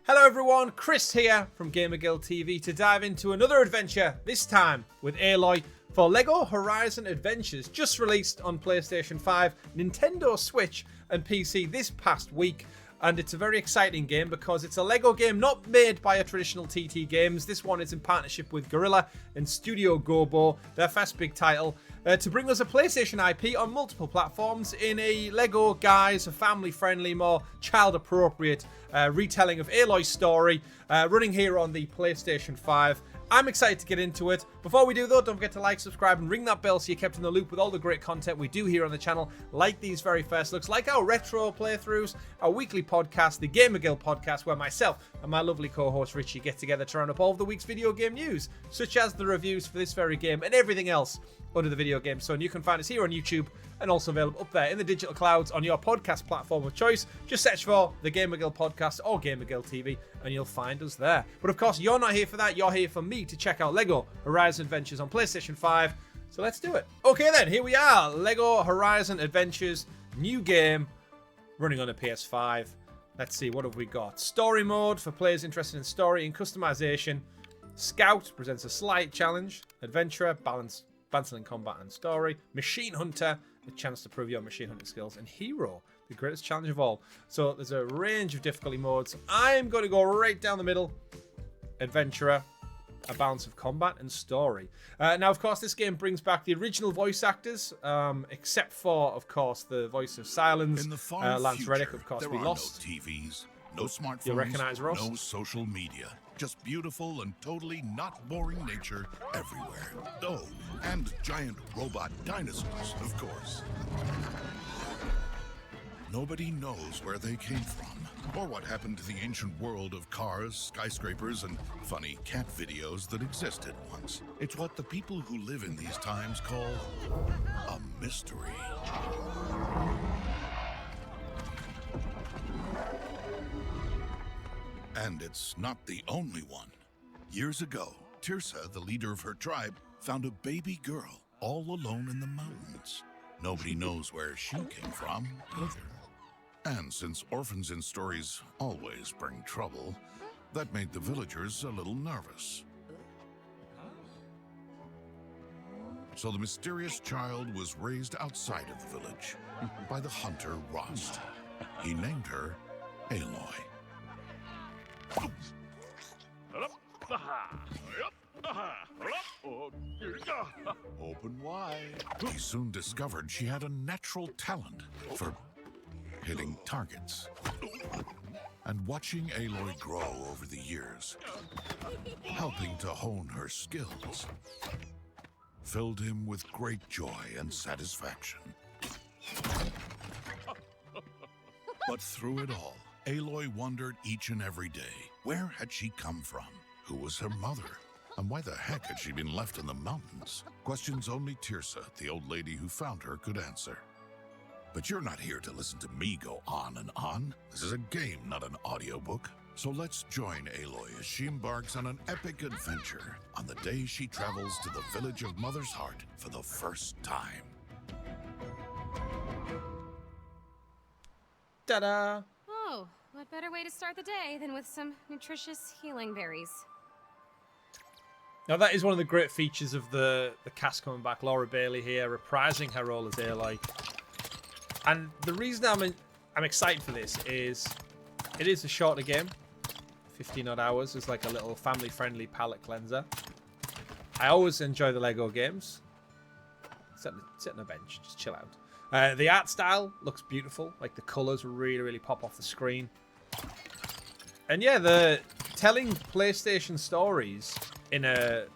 Hello everyone, Chris here from GamerGuildTV to dive into another adventure, this time with Aloy for LEGO Horizon Adventures, just released on PlayStation 5, Nintendo Switch and PC this past week. And it's a very exciting game because it's a LEGO game not made by a traditional TT Games. This one is in partnership with Guerrilla and Studio Gobo, their first big title, to bring us a PlayStation IP on multiple platforms in a LEGO guise, a family-friendly, more child-appropriate retelling of Aloy's story, running here on the PlayStation 5. I'm excited to get into it. Before we do though, don't forget to like, subscribe and ring that bell so you're kept in the loop with all the great content we do here on the channel, like these very first looks, like our retro playthroughs, our weekly podcast, the GamerGuild Podcast, where myself and my lovely co-host Richie get together to round up all of the week's video game news, such as the reviews for this very game and everything else under the video game. So you can find us here on YouTube and also available up there in the digital clouds on your podcast platform of choice. Just search for the GamerGuild Podcast or GamerGuild TV and you'll find us there. But of course, you're not here for that. You're here for me to check out LEGO Horizon Adventures on PlayStation 5. So let's do it. Okay then, here we are. LEGO Horizon Adventures, new game, running on a PS5. Let's see, what have we got? Story mode for players interested in story and customization. Scout presents a slight challenge. Adventurer, balancing combat and story. Machine Hunter, a chance to prove your machine hunting skills. And Hero, the greatest challenge of all. So there's a range of difficulty modes. I'm going to go right down the middle. Adventurer, a balance of combat and story. Now, of course, this game brings back the original voice actors, except for, of course, the voice of Silence. In the far Lance future, Reddick, of course, there we are lost. no TVs, no smartphones, You'll recognize Ross? no social media. Just beautiful and totally not boring nature everywhere. Oh, and giant robot dinosaurs, of course. Nobody knows where they came from, or what happened to the ancient world of cars, skyscrapers, and funny cat videos that existed once. It's what the people who live in these times call a mystery. And it's not the only one. Years ago, Tirsa, the leader of her tribe, found a baby girl all alone in the mountains. Nobody knows where she came from either. And since orphans in stories always bring trouble, that made the villagers a little nervous. So the mysterious child was raised outside of the village by the hunter Rost. He named her Aloy. Open wide. He soon discovered she had a natural talent for hitting targets. And watching Aloy grow over the years, helping to hone her skills, filled him with great joy and satisfaction. But through it all, Aloy wondered each and every day, where had she come from? Who was her mother? And why the heck had she been left in the mountains? Questions only Tirsa, the old lady who found her, could answer. But you're not here to listen to me go on and on. This is a game, not an audiobook. So let's join Aloy as she embarks on an epic adventure on the day she travels to the village of Mother's Heart for the first time. Ta-da! Oh, what better way to start the day than with some nutritious healing berries? Now that is one of the great features of the cast coming back. Laura Bailey here, reprising her role as Aloy. And the reason I'm excited for this is it is a shorter game. 15 odd hours is like a little family-friendly palate cleanser. I always enjoy the LEGO games. Sit on a bench, just chill out. The art style looks beautiful. Like the colours really, really pop off the screen. And yeah, the telling PlayStation stories in a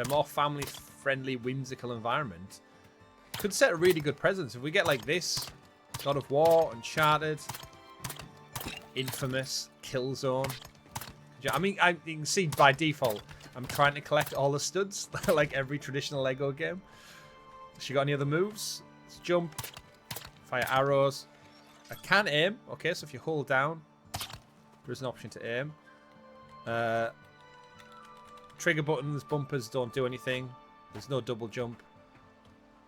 more family-friendly, whimsical environment could set a really good presence. If we get like this, God of War, Uncharted, Infamous, Killzone. I mean, you can see by default, I'm trying to collect all the studs, like every traditional LEGO game. She got any other moves? Let's jump, fire arrows. I can aim. Okay, so if you hold down, there's an option to aim. Trigger buttons, bumpers don't do anything. There's no double jump.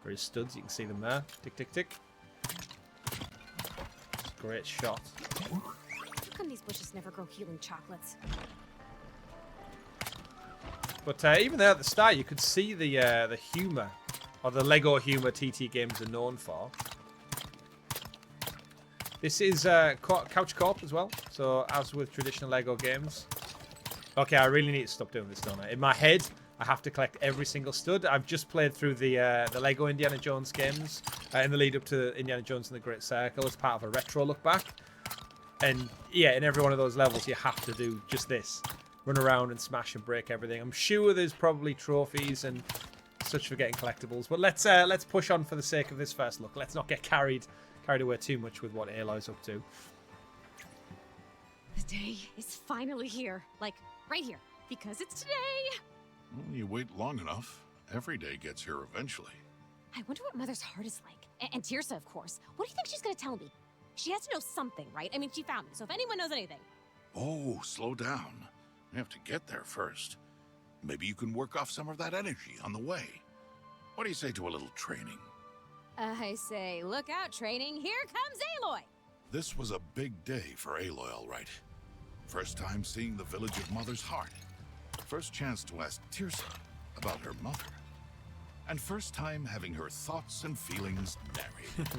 There is studs, you can see them there. Tick, tick, tick. Great shot. come these bushes never grow healing chocolates? But even there at the start, you could see the humor, or the Lego humor TT games are known for. This is couch co-op as well, so as with traditional Lego games. Okay, I really need to stop doing this, don't I? In my head, I have to collect every single stud. I've just played through the Lego Indiana Jones games in the lead up to Indiana Jones and the Great Circle as part of a retro look back. And yeah, in every one of those levels, you have to do just this. Run around and smash and break everything. I'm sure there's probably trophies and such for getting collectibles. But let's push on for the sake of this first look. Let's not get carried away too much with what Aloy's up to. The day is finally here. Like, right here. Because it's today! Well, you wait long enough. Every day gets here eventually. I wonder what Mother's heart is like. And Tirsa, of course. What do you think she's gonna tell me? She has to know something, right? I mean, she found me, so if anyone knows anything... Oh, slow down. We have to get there first. Maybe you can work off some of that energy on the way. What do you say to a little training? I say, look out, training. Here comes Aloy! This was a big day for Aloy, all right. First time seeing the village of Mother's Heart. First chance to ask Tirsa about her mother. And first time having her thoughts and feelings narrated.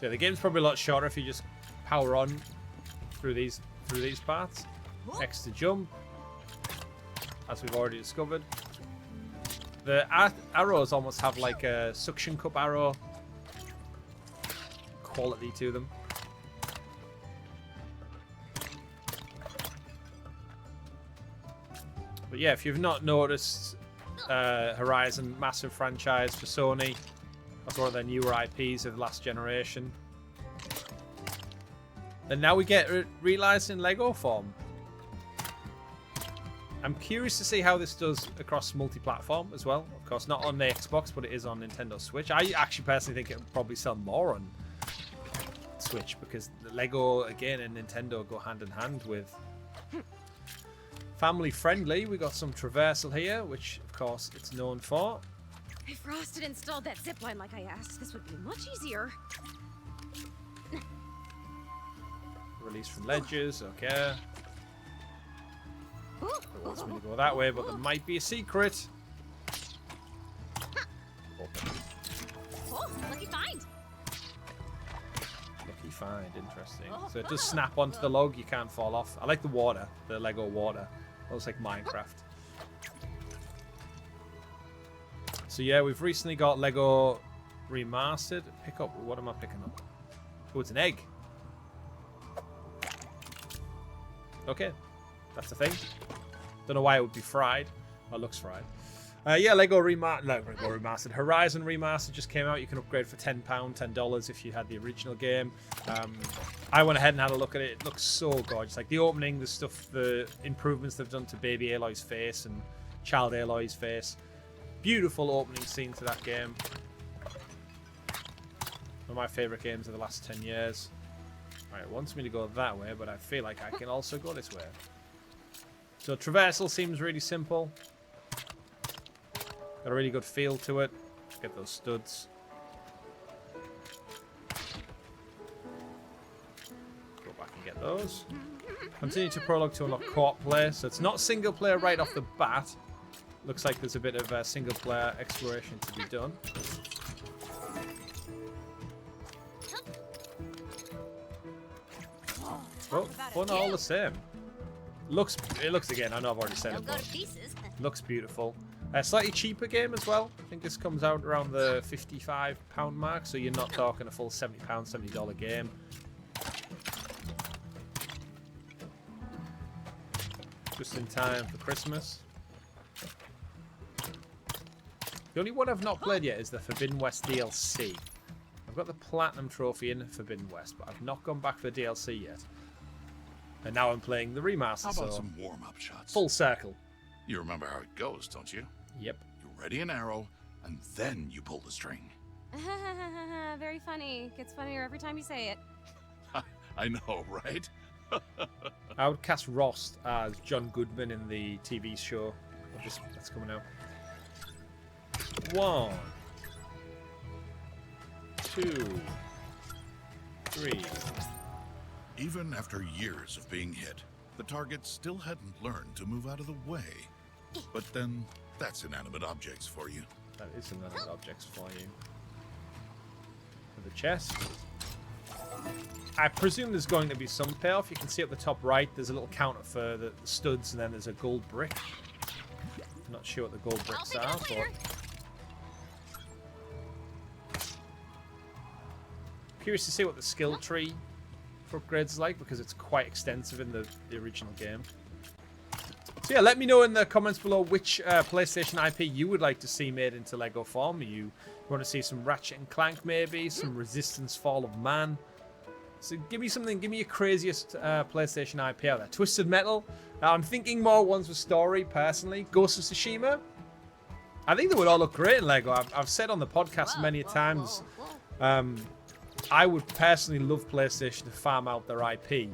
So the game's probably a lot shorter if you just power on through these parts. X to jump, as we've already discovered. The arrows almost have like a suction cup arrow quality to them. But yeah, if you've not noticed, Horizon, massive franchise for Sony. That's one of their newer IPs of the last generation. And now we get realized in Lego form. I'm curious to see how this does across multi-platform as well. Of course, not on the Xbox, but it is on Nintendo Switch. I actually personally think it will probably sell more on Switch because Lego, again, and Nintendo go hand in hand with family friendly. We got some traversal here, which of course it's known for. If Frost had installed that zipline like I asked, this would be much easier. Release from ledges, okay. It wants me to go that way, but there might be a secret. Open. Oh, lucky find! Lucky find, interesting. So it does snap onto the log, you can't fall off. I like the water, the Lego water. It looks like Minecraft. So yeah, we've recently got Lego Remastered. Pick up, what am I picking up? Oh, it's an egg. Okay, that's the thing. Don't know why it would be fried. Well, it looks fried. Yeah, Lego Remastered. Horizon Remastered just came out. You can upgrade for £10, $10 if you had the original game. I went ahead and had a look at it. It looks so gorgeous. Like the opening, the stuff, the improvements they've done to baby Aloy's face and child Aloy's face. Beautiful opening scene to that game. One of my favourite games of the last 10 years. Right, it wants me to go that way, but I feel like I can also go this way. So traversal seems really simple. Got a really good feel to it. Get those studs. Go back and get those. Continue to prologue to unlock co-op play. So it's not single player right off the bat. Looks like there's a bit of single player exploration to be done. Well, fun all the same. It looks again, I know I've already said it, but looks beautiful. Slightly cheaper game as well. I think this comes out around the £55 mark, so you're not talking a full £70, $70 game. Just in time for Christmas. The only one I've not played yet is the Forbidden West DLC. I've got the Platinum Trophy in Forbidden West, but I've not gone back for the DLC yet. And now I'm playing the remaster, How about so some warm-up shots? full circle. You remember how it goes, don't you? Yep. You ready an arrow, and then you pull the string. Very funny. Gets funnier every time you say it. I know, right? I would cast Rost as John Goodman in the TV show that's coming out. One. 2, 3. Even after years of being hit, the target still hadn't learned to move out of the way. But then, that's inanimate objects for you. That is inanimate objects for you. For the chest. I presume there's going to be some payoff. You can see at the top right, there's a little counter for the studs, and then there's a gold brick. I'm not sure what the gold bricks are, but... Curious to see what the skill tree for upgrades is like, because it's quite extensive in the original game. So yeah, let me know in the comments below which PlayStation IP you would like to see made into Lego form. You want to see some Ratchet and Clank maybe, some Resistance Fall of Man. So give me something, give me your craziest PlayStation IP out there. Twisted Metal. I'm thinking more ones with story, personally. Ghost of Tsushima. I think they would all look great in Lego. I've said on the podcast many times, I would personally love PlayStation to farm out their IP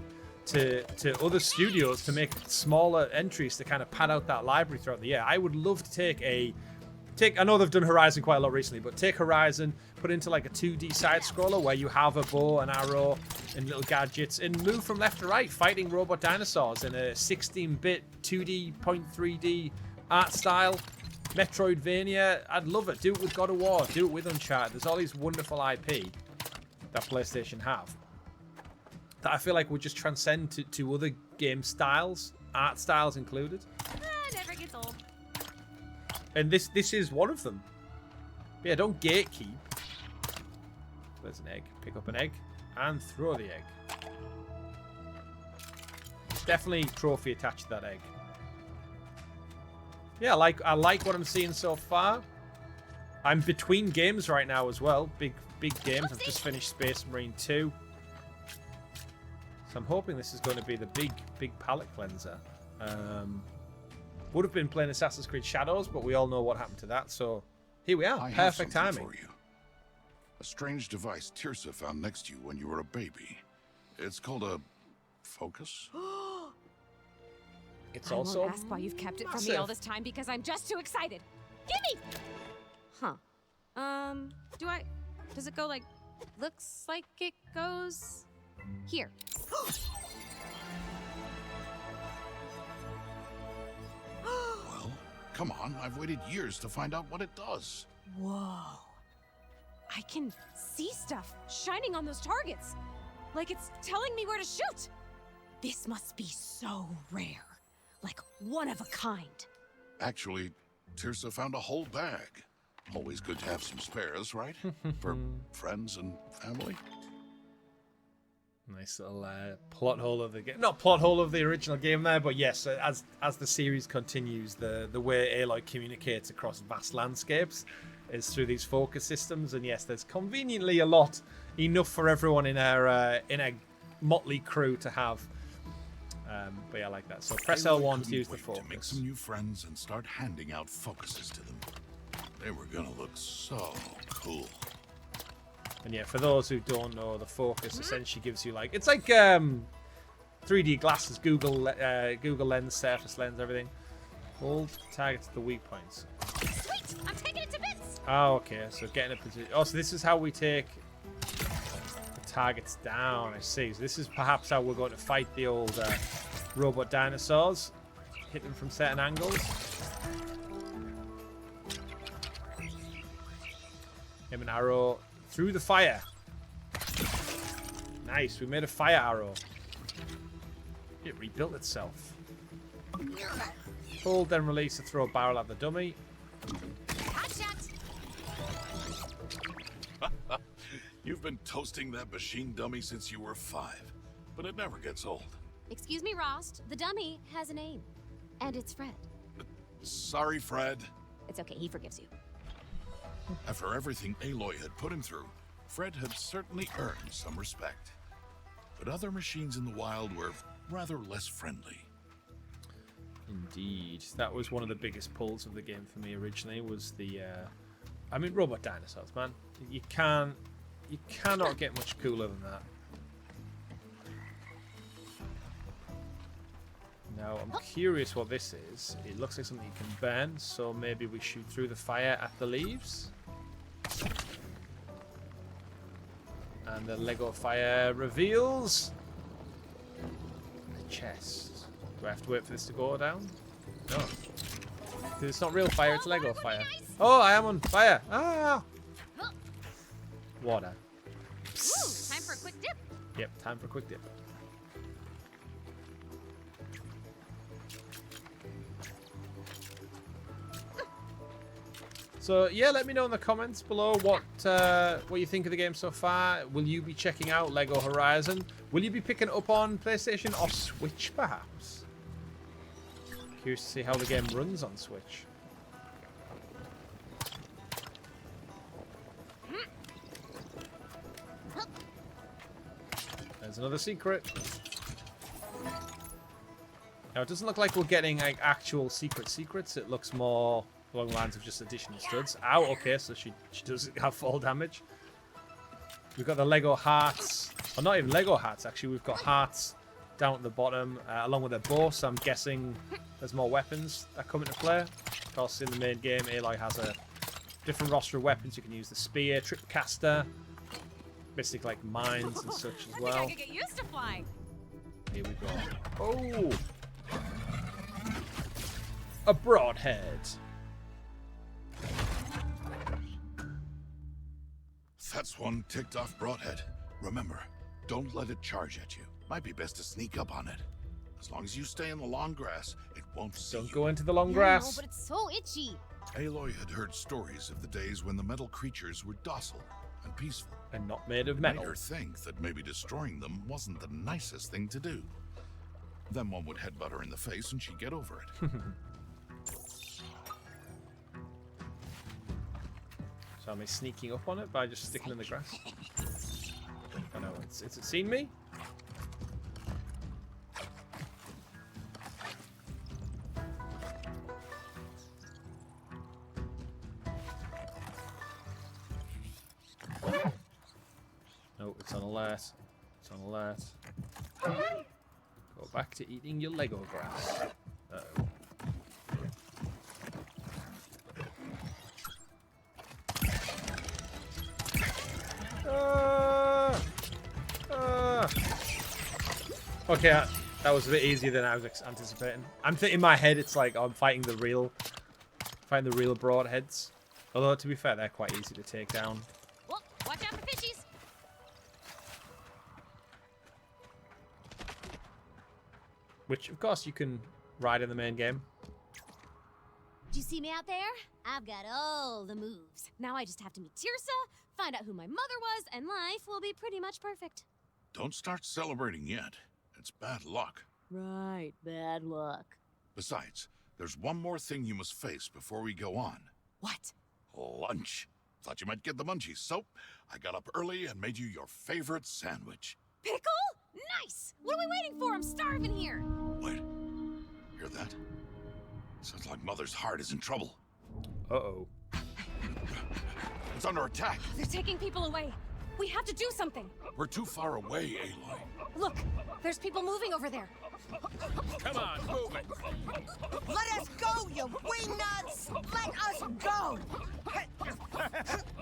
to other studios to make smaller entries to kind of pad out that library throughout the year. I would love to take I know they've done Horizon quite a lot recently, but take Horizon, put it into like a 2D side scroller where you have a bow, an arrow, and little gadgets, and move from left to right, fighting robot dinosaurs in a 16-bit 2D, 0.3D art style. Metroidvania, I'd love it. Do it with God of War, do it with Uncharted. There's all these wonderful IP that PlayStation have that I feel like would just transcend to other game styles, art styles included. Never gets old. And this is one of them. But yeah, don't gatekeep. There's an egg. Pick up an egg and throw the egg. Definitely trophy attached to that egg. Yeah, I like what I'm seeing so far. I'm between games right now as well. Big games. I've just finished Space Marine 2. So I'm hoping this is going to be the big palette cleanser. Would have been playing Assassin's Creed Shadows, but we all know what happened to that. So here we are. I Perfect have something timing. for you. A strange device Tirsa found next to you when you were a baby. It's called a focus. It's I also won't ask why you've kept it from me all this time because I'm just too excited. Gimme! Huh. Does it go like, looks like it goes here. Well, come on. I've waited years to find out what it does. Whoa. I can see stuff shining on those targets. Like it's telling me where to shoot. This must be so rare. Like one of a kind. Actually, Tirsa found a whole bag. Always good to have some spares, right? For friends and family. nice little plot hole of the game. Not plot hole of the original game there, but yes, as the series continues, the way Aloy communicates across vast landscapes is through these focus systems, and yes, there's conveniently enough for everyone in a motley crew to have. But yeah, I like that. So press L1 to use the focus. To make some new friends and start handing out focuses to them. They were gonna look so cool. And yeah, for those who don't know, the focus essentially gives you like, it's like 3D glasses, Google Lens, Surface Lens, everything. Hold targets the weak points. Sweet! I'm taking it to bits! Oh, okay. So getting a position. Oh, so this is how we take the targets down. I see. So this is perhaps how we're going to fight the old robot dinosaurs. Hit them from certain angles. Aim an arrow through the fire. Nice. We made a fire arrow. It rebuilt itself. Hold, then release to throw a barrel at the dummy. You've been toasting that machine dummy since you were 5, but it never gets old. Excuse me, Rost. The dummy has a name. And it's Fred. Sorry, Fred. It's okay, he forgives you. After everything Aloy had put him through, Fred had certainly earned some respect. But other machines in the wild were rather less friendly. Indeed. That was one of the biggest pulls of the game for me originally, was the robot dinosaurs, man. You cannot get much cooler than that. Now, I'm curious what this is. It looks like something you can burn, so maybe we shoot through the fire at the leaves. And the Lego fire reveals a chest. Do I have to wait for this to go down? No. 'Cause it's not real fire, it's Lego fire. Oh, I am on fire. Ah! Water. Ooh, time for a quick dip. Yep, time for a quick dip. So yeah, let me know in the comments below what you think of the game so far. Will you be checking out Lego Horizon? Will you be picking it up on PlayStation or Switch perhaps? Curious to see how the game runs on Switch. There's another secret. Now it doesn't look like we're getting like actual secrets. It looks more along the lines of just additional studs. Ow, okay, so she does have fall damage. We've got the Lego hearts. Or not even Lego hearts, actually. We've got hearts down at the bottom, along with a bow, so I'm guessing there's more weapons that come into play. Of course, in the main game, Aloy has a different roster of weapons. You can use the spear, tripcaster, basically like mines and such as well. I think I could get used to flying. Here we go. Oh! A broadhead. That's one ticked off broadhead. Remember, don't let it charge at you. Might be best to sneak up on it. As long as you stay in the long grass, it won't see Don't you. go into the long No, grass. but it's so itchy. Aloy had heard stories of the days when the metal creatures were docile and peaceful. And not made of Made metal. her think that maybe destroying them wasn't the nicest thing to do. Then one would headbutt her in the face and she'd get over it. So am I sneaking up on it by just sticking in the grass? Oh no, it's seen me? No, it's on alert. It's on alert. Go back to eating your Lego grass. Uh-oh. Okay, that was a bit easier than I was anticipating. I'm thinking in my head it's like I'm fighting the real broadheads. Although to be fair, they're quite easy to take down. Well, watch out for fishies. Which of course you can ride in the main game. Do you see me out there? I've got all the moves. Now I just have to meet Tirsa, find out who my mother was, and life will be pretty much perfect. Don't start celebrating yet. It's bad luck. Right, bad luck. Besides, there's one more thing you must face before we go on. What? Lunch. Thought you might get the munchies, so I got up early and made you your favorite sandwich. Pickle? Nice! What are we waiting for? I'm starving here. Wait, hear that? Sounds like Mother's heart is in trouble. Uh-oh. It's under attack. They're taking people away. We have to do something. We're too far away, Aloy. Look, there's people moving over there. Come on, move it. Let us go, you wingnuts! Let us go!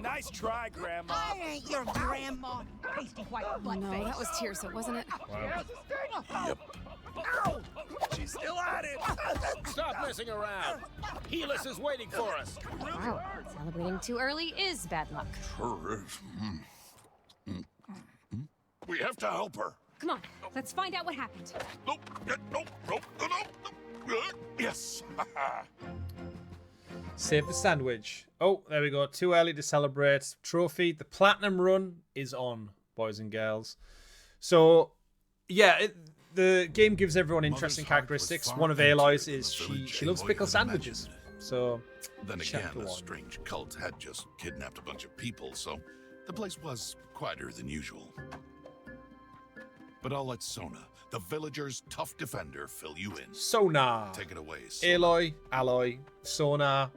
Nice try, Grandma. I ain't your grandma, pasty white butt No, face. that was Tirsa, wasn't it? Yep. Ow! She's still at it. Stop messing around. Helis is waiting for us. Wow, celebrating too early is bad luck. Sure is. We have to help her. Come on, let's find out what happened. Nope, nope. Yes. Save the sandwich. Oh, there we go. Too early to celebrate. Trophy. The platinum run is on, boys and girls. So, yeah, the game gives everyone interesting Mother's heart was characteristics. far One of emptier Aloy's than is the village she loves Aloy pickle had sandwiches. imagined. So, Then again, chapter a 1. strange cult had just kidnapped a bunch of people, so the place was quieter than usual. But I'll let Sona, the villager's tough defender, fill you in. Sonar. Take it away, Sona. Aloy, Aloy, Sonar,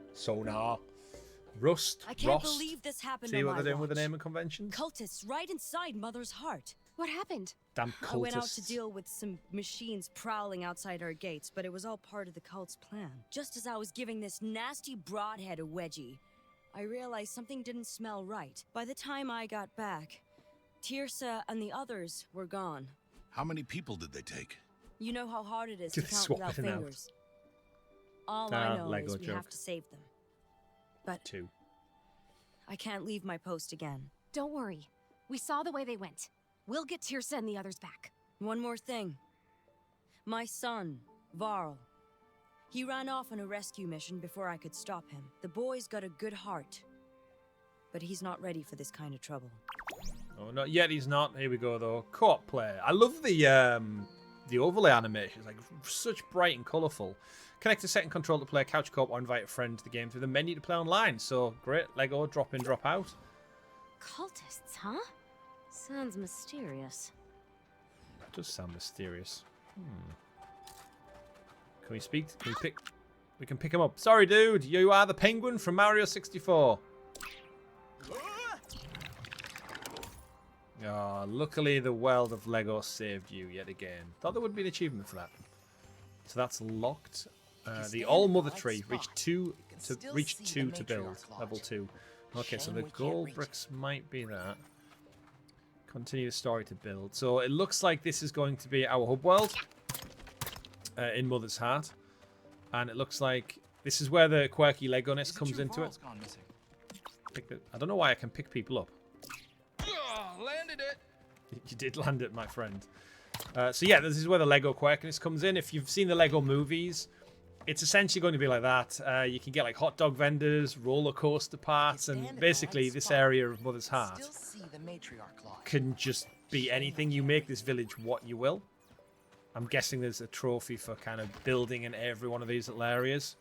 Rust, I can't Rost. believe this happened See on what my they're doing with the watch. naming conventions? Cultists right inside Mother's heart. What happened? Damn I went out to cultists. deal with some machines prowling outside our gates, but it was all part of the cult's plan. Just as I was giving this nasty broadhead a wedgie, I realized something didn't smell right. By the time I got back, Tirsa and the others were gone. How many people did they take? You know how hard it is to Just count swap without it out. fingers. All I know Lego is we joke. have to save them. But 2. I can't leave my post again. Don't worry. We saw the way they went. We'll get Tirsa and the others back. One more thing. My son, Varl. He ran off on a rescue mission before I could stop him. The boy's got a good heart. But he's not ready for this kind of trouble. Oh, not yet. He's not. Here we go, though. Co-op player. I love the overlay animation. It's like such bright and colourful. Connect a second control to play couch co-op or invite a friend to the game through the menu to play online. So great. Lego, drop in, drop out. Cultists, huh? Sounds mysterious. It does sound mysterious. Can we speak? Can we pick? We can pick him up. Sorry, dude. You are the penguin from Mario 64. Oh, luckily the world of Lego saved you yet again. Thought there would be an achievement for that. So that's locked. The All Mother Tree reached 2 to build. Level 2. Okay, so the gold bricks might be that. Continue the story to build. So it looks like this is going to be our hub world in Mother's Heart. And it looks like this is where the quirky Lego-ness comes into it. I don't know why I can pick people up. Landed it. You did land it, my friend. So yeah, this is where the Lego quirkiness comes in. If you've seen the Lego movies, it's essentially going to be like that. You can get like hot dog vendors, roller coaster parts, and basically this area of Mother's Heart can just be anything. You make this village what you will. I'm guessing there's a trophy for kind of building in every one of these little areas.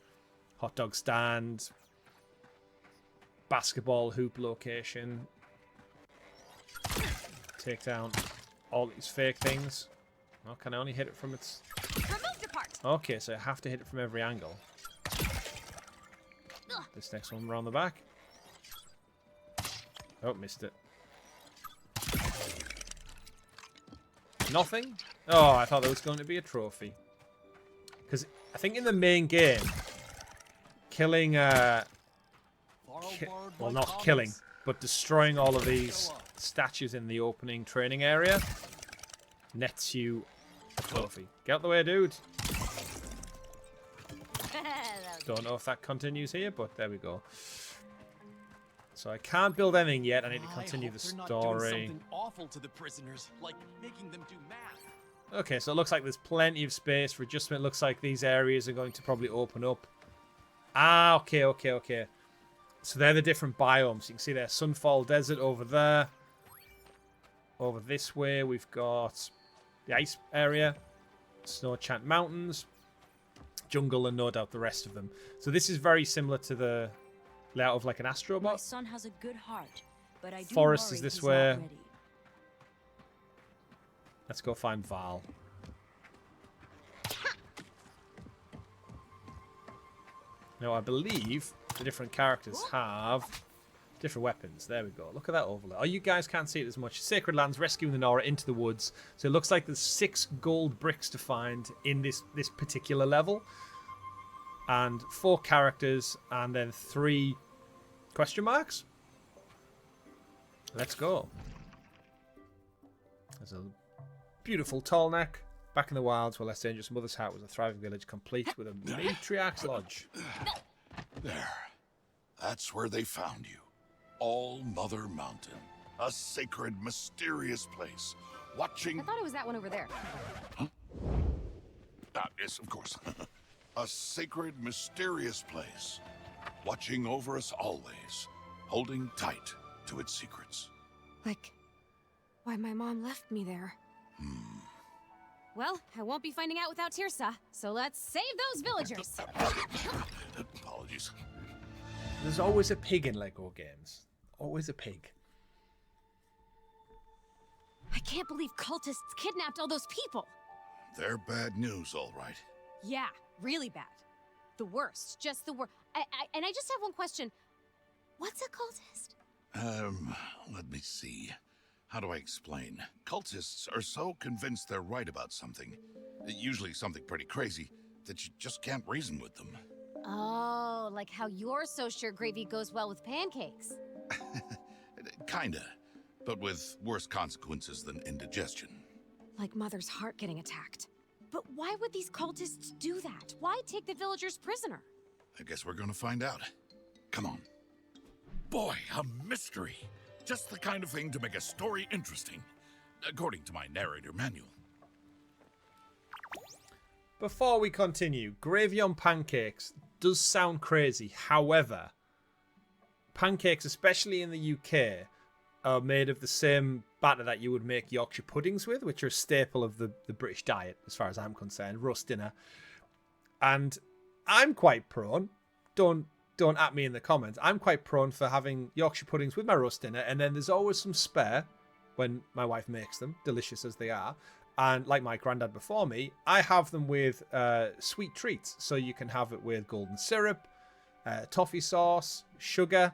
Hot dog stand, basketball hoop location. Take down all these fake things. Oh, can I only hit it from its... Removed apart. Okay, so I have to hit it from every angle. This next one around the back. Oh, missed it. Nothing? Oh, I thought there was going to be a trophy. Because I think in the main game, killing... well, not killing, but destroying all of these statues in the opening training area nets you a trophy. Get out the way, dude. Don't know if that continues here, but there we go. So I can't build anything yet. I need to continue the story. Awful to the prisoners, like making them do math. Okay, so it looks like there's plenty of space for adjustment. It looks like these areas are going to probably open up. Ah, okay. So they're the different biomes. You can see there's Sunfall Desert over there. Over this way, we've got the ice area, Snow Chant Mountains, jungle, and no doubt the rest of them. So this is very similar to the layout of like an Astrobot. My son has a good heart, but I do Forest worry is this he's way. not ready. Let's go find Val. Now, I believe the different characters have different weapons. There we go. Look at that overlay. Oh, you guys can't see it as much. Sacred Lands, rescuing the Nora into the woods. So it looks like there's 6 gold bricks to find in this particular level. And 4 characters, and then 3 question marks. Let's go. There's a beautiful tall neck. Back in the wilds where less dangerous Mother's Heart was a thriving village complete with a matriarch's lodge. There. That's where they found you. All Mother Mountain. A sacred, mysterious place. Watching... I thought it was that one over there. yes, of course. A sacred, mysterious place. Watching over us always. Holding tight to its secrets. Like, why my mom left me there. Well, I won't be finding out without Tirsa, so let's save those villagers. Apologies. There's always a pig in Lego games. Always a pig. I can't believe cultists kidnapped all those people. They're bad news, all right. Yeah, really bad. The worst, just the worst. And I just have one question. What's a cultist? Let me see. How do I explain? Cultists are so convinced they're right about something, usually something pretty crazy, that you just can't reason with them. Oh, like how you're so sure gravy goes well with pancakes. Kinda. but with worse consequences than indigestion. Like Mother's heart getting attacked. But why would these cultists do that? Why take the villagers prisoner? I guess we're gonna find out. Come on. Boy, a mystery. Just the kind of thing to make a story interesting, according to my narrator manual. Before we continue, gravy on pancakes does sound crazy. However, pancakes, especially in the UK, are made of the same batter that you would make Yorkshire puddings with, which are a staple of the British diet, as far as I'm concerned, roast dinner. And I'm quite prone, don't at me in the comments, I'm quite prone for having Yorkshire puddings with my roast dinner, and then there's always some spare when my wife makes them, delicious as they are. And like my granddad before me, I have them with sweet treats. So you can have it with golden syrup, toffee sauce, sugar,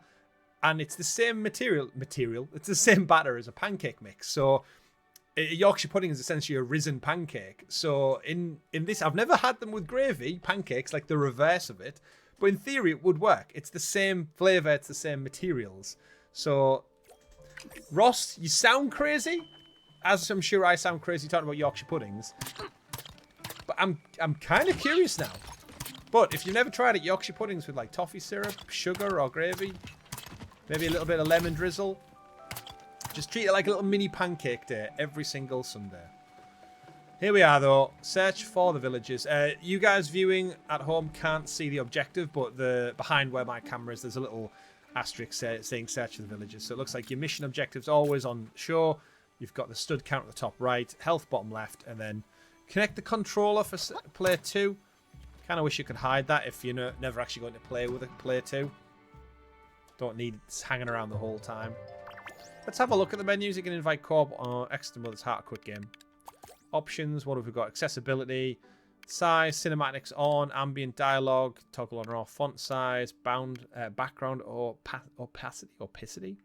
and it's the same material. It's the same batter as a pancake mix. So Yorkshire pudding is essentially a risen pancake. So in this, I've never had them with gravy, pancakes, like the reverse of it. But in theory, it would work. It's the same flavour, it's the same materials. So, Ross, you sound crazy, as I'm sure I sound crazy talking about Yorkshire puddings. But I'm kind of curious now. But if you've never tried it, Yorkshire puddings with like toffee syrup, sugar or gravy, maybe a little bit of lemon drizzle. Just treat it like a little mini pancake day every single Sunday. Here we are though. Search for the villages. You guys viewing at home can't see the objective, but behind where my camera is, there's a little asterisk saying search for the villages. So it looks like your mission objective's always on show. You've got the stud count at the top right, health bottom left, and then connect the controller for player 2. Kind of wish you could hide that if you're never actually going to play with a player 2. Don't need it hanging around the whole time. Let's have a look at the menus. You can invite co-op or extra mother's heart quick game. Options, what have we got? Accessibility, size, cinematics on, ambient dialogue, toggle on or off, font size, background or opacity.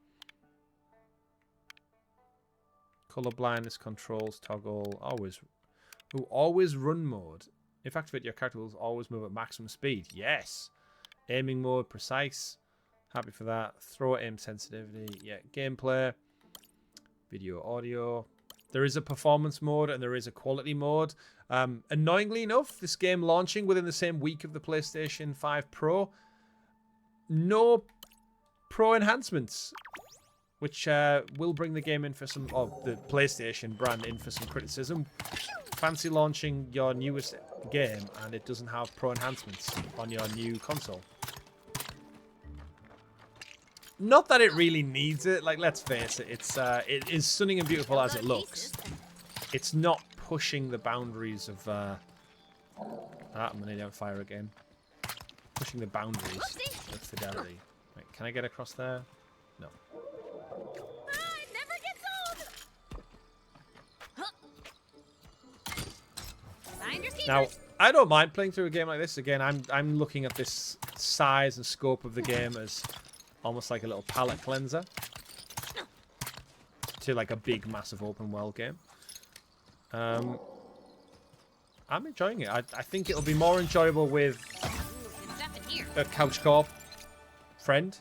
Color blindness controls, toggle, always run mode. If activate, your character will always move at maximum speed. Yes. Aiming mode, precise. Happy for that. Throw aim sensitivity. Yeah. Gameplay. Video, audio. There is a performance mode and there is a quality mode. Annoyingly enough, this game launching within the same week of the PlayStation 5 Pro. No Pro enhancements. Which will bring the game in for some, the PlayStation brand in for some criticism. Fancy launching your newest game and it doesn't have Pro enhancements on your new console. Not that it really needs it. Like, let's face it, it is stunning and beautiful as it looks. It's not pushing the boundaries of. I'm gonna on fire again. Pushing the boundaries of fidelity. Right, can I get across there? No. It never gets old. Now, I don't mind playing through a game like this. Again, I'm looking at this size and scope of the game as almost like a little palette cleanser to like a big, massive open world game. I'm enjoying it. I think it'll be more enjoyable with a couch co-op friend.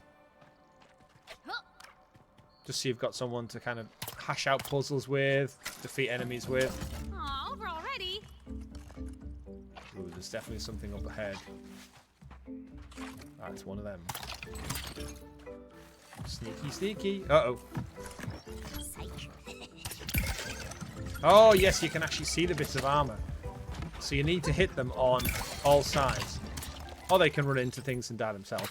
Just so you've got someone to kind of hash out puzzles with, defeat enemies with. Aw, we're all ready. Ooh, there's definitely something up ahead. That's one of them. Sneaky, sneaky. Uh-oh. Oh, yes, you can actually see the bits of armor. So you need to hit them on all sides. Or they can run into things and die themselves.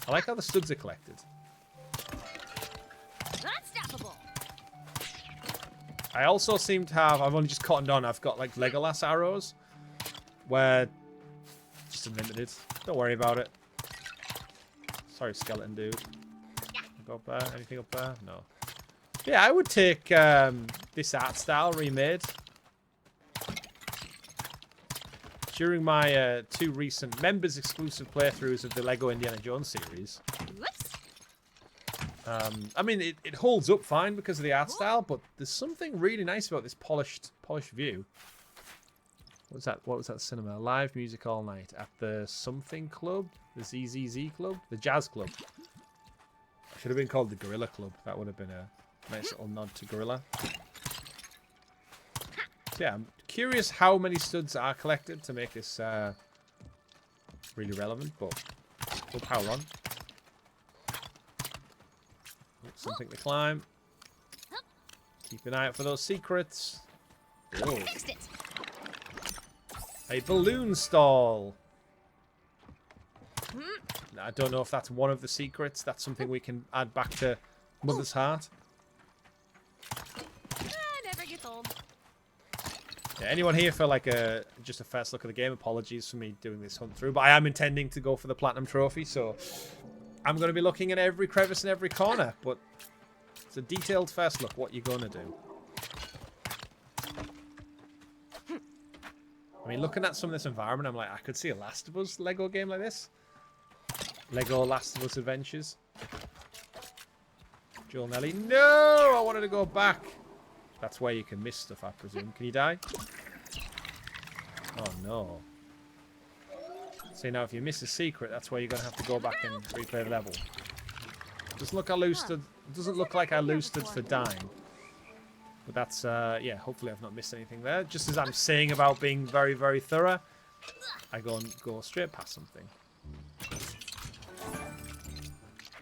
I like how the studs are collected. Unstoppable. I also seem to have, I've only just cottoned on, I've got like Legolas arrows. Where, just unlimited. Don't worry about it. Sorry, skeleton dude. Go up there? Anything up there? No. Yeah, I would take this art style remade. During my 2 recent members exclusive playthroughs of the Lego Indiana Jones series. Whoops. I mean, it holds up fine because of the art style, but there's something really nice about this polished view. What was that cinema? Live music all night at the something club? The ZZZ club? The jazz club. Should have been called the Gorilla Club. That would have been a Nice little nod to Gorilla. So yeah, I'm curious how many studs are collected to make this really relevant, but we'll power on. Something to climb. Keep an eye out for those secrets. Oh. A balloon stall. I don't know if that's one of the secrets. That's something we can add back to Mother's Heart. Never gets old. Yeah, anyone here for like just a first look at the game? Apologies for me doing this hunt through, but I am intending to go for the Platinum Trophy, so I'm going to be looking at every crevice and every corner, but it's a detailed first look. What you're going to do. I mean, looking at some of this environment, I'm like, I could see a Last of Us Lego game like this. Lego Last of Us Adventures. Joel Nelly. No! I wanted to go back. That's where you can miss stuff, I presume. Can you die? Oh, no. See, now if you miss a secret, that's where you're going to have to go back and replay the level. Doesn't look like I lose studs for dying. But that's, yeah, hopefully I've not missed anything there. Just as I'm saying about being very, very thorough, I go straight past something.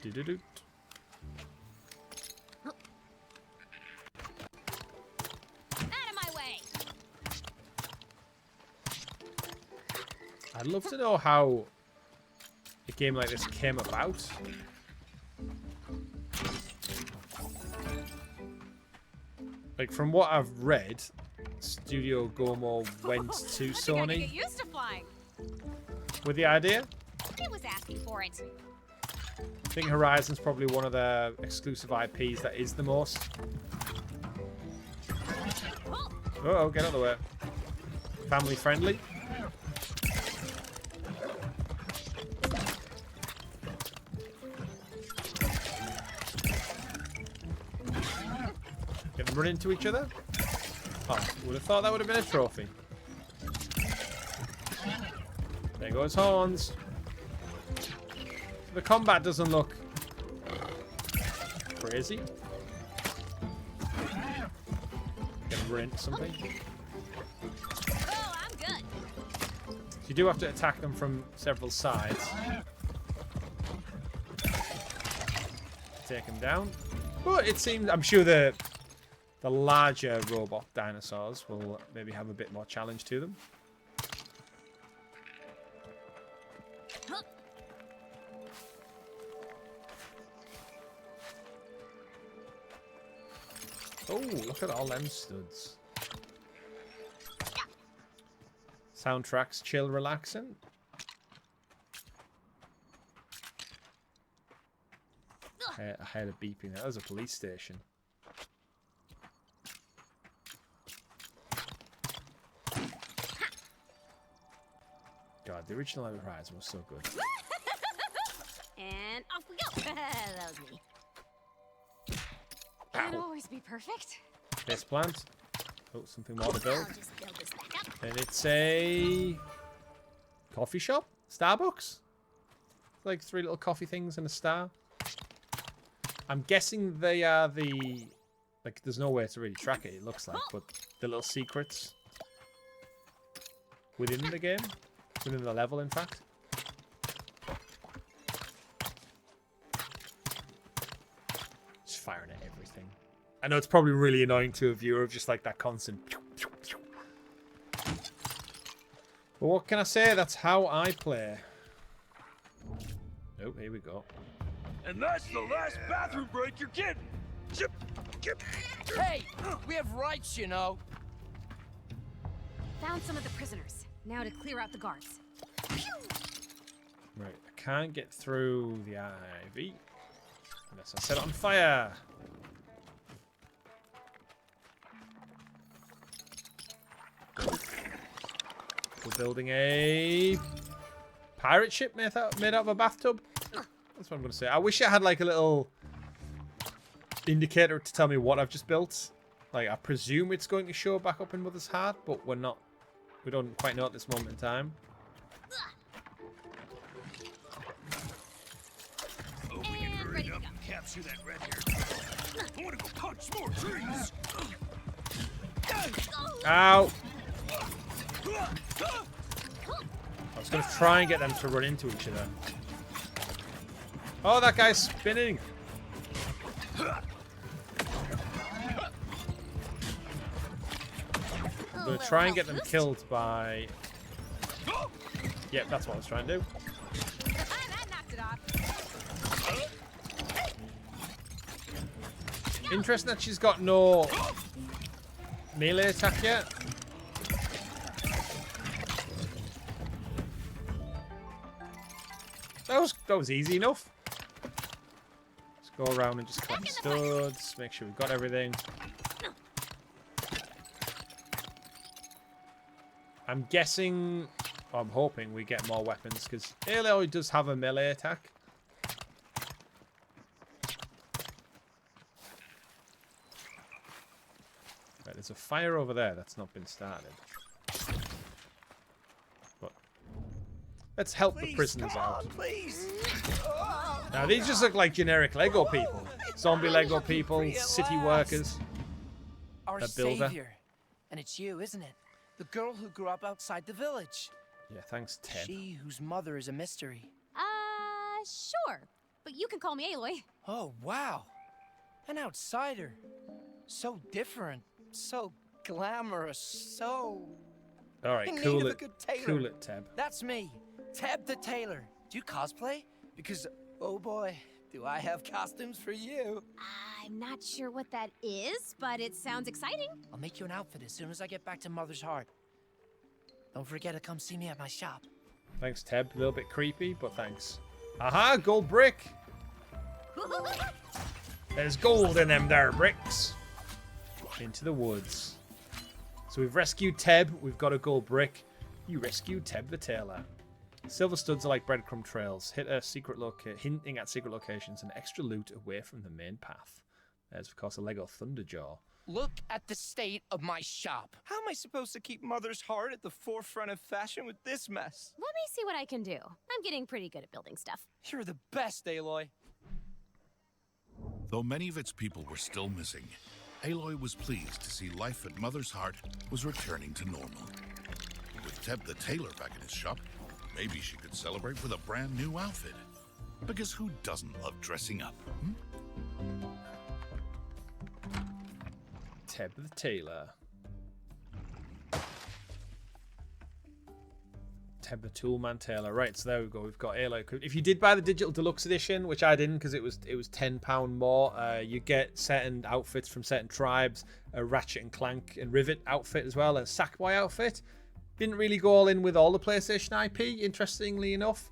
Do-do-do. Out of my way. I'd love to know how a game like this came about. Like, from what I've read, Studio Gomo went to Sony Get used to flying. with the idea. He was asking for it. I think Horizon's probably one of their exclusive IPs that is the most. Uh-oh, get out of the way. Family friendly. Get them run into each other. Oh, would have thought that would have been a trophy. There goes Horns. The combat doesn't look crazy. Gonna run into something. Oh, I'm good. You do have to attack them from several sides. Take them down. But it seems, I'm sure the larger robot dinosaurs will maybe have a bit more challenge to them. Oh, look at all them studs. Soundtrack's chill, relaxing. I heard a beeping. That was a police station. God, the original Horizon was so good. And off we go. That was me. Can't always be perfect. Base plant. Oh, something more to build. I'll just build this back up. And it's a coffee shop? Starbucks? Like 3 little coffee things and a star. I'm guessing they are the... Like, there's no way to really track it, it looks like. But the little secrets within the game. Within the level, in fact. Just firing at everything. I know it's probably really annoying to a viewer of just like that constant... But what can I say? That's how I play. Oh, here we go. And that's the last bathroom break you're getting. Hey, we have rights, you know. Found some of the prisoners. Now to clear out the guards. Right, I can't get through the ivy unless I set it on fire. We're building a pirate ship made out of a bathtub. That's what I'm going to say. I wish I had like a little indicator to tell me what I've just built. Like, I presume it's going to show back up in Mother's Heart, but we're not. We don't quite know at this moment in time. Oh, we can hurry up and capture that red-haired. I want to go punch more trees. Ow! I was going to try and get them to run into each other. Oh, that guy's spinning. I'm going to try and get them killed by... Yep, that's what I was trying to do. That knocked it off. Interesting that she's got no melee attack yet. That was easy enough. Let's go around and just collect studs, make sure we've got everything. I'm guessing, or I'm hoping we get more weapons, because Aloy does have a melee attack. Right, there's a fire over there that's not been started. But let's help the prisoners out. Please. Now these just look like generic Lego people. Zombie Lego people, city workers. Our A builder. savior. And it's you, isn't it? The girl who grew up outside the village. Yeah, thanks, Ted. She whose mother is a mystery. Sure. But you can call me Aloy. Oh, wow. An outsider. So different. So glamorous. So... Alright, in cool need of it. a good tailor. Cool it, Teb. That's me. Teb the tailor. Do you cosplay? Because, oh boy, do I have costumes for you. I'm not sure what that is, but it sounds exciting. I'll make you an outfit as soon as I get back to Mother's Heart. Don't forget to come see me at my shop. Thanks, Teb. A little bit creepy, but thanks. Aha, gold brick. There's gold in them there bricks. Into the woods. So we've rescued Teb. We've got a gold brick. You rescued Teb the tailor. Silver studs are like breadcrumb trails. Hinting at secret locations and extra loot away from the main path. There's, of course, a Lego Thunderjaw. Look at the state of my shop. How am I supposed to keep Mother's Heart at the forefront of fashion with this mess? Let me see what I can do. I'm getting pretty good at building stuff. You're the best, Aloy. Though many of its people were still missing, Aloy was pleased to see life at Mother's Heart was returning to normal. With Teb the tailor back in his shop, maybe she could celebrate with a brand new outfit. Because who doesn't love dressing up? Teb the tailor. Teb the toolman tailor. Right, so there we go. We've got Aloy. If you did buy the digital deluxe edition, which I didn't because it was £10 more, you get certain outfits from certain tribes, a Ratchet and Clank and Rivet outfit as well, a Sackboy outfit. Didn't really go all in with all the PlayStation IP, interestingly enough.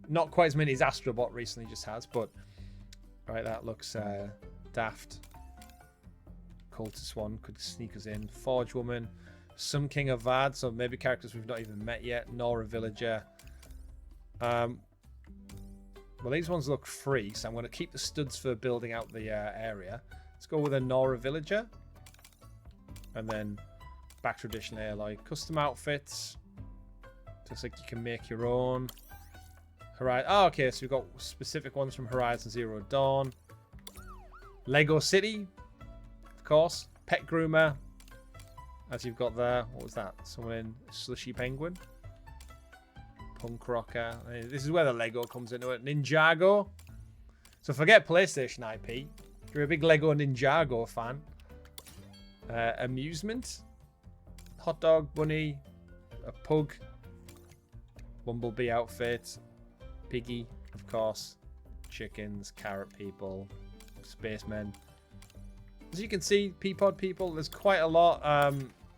Not quite as many as Astrobot recently just has, but right, that looks daft. Cultist one could sneak us in. Forge Woman, Sun King of Vad, so maybe characters we've not even met yet. Nora Villager. Well, these ones look free, so I'm going to keep the studs for building out the area. Let's go with a Nora Villager. And then back tradition Aloy. Custom outfits. Just like you can make your own. Oh, okay, so we've got specific ones from Horizon Zero Dawn. Lego City, of course. Pet Groomer, as you've got there. What was that? Someone in Slushy Penguin. Punk Rocker. This is where the Lego comes into it. Ninjago. So forget PlayStation IP. If you're a big Lego Ninjago fan. Amusement. Hot Dog Bunny. A Pug. Bumblebee outfit. Piggy, of course. Chickens. Carrot people. Spacemen. As you can see, Peapod people, there's quite a lot.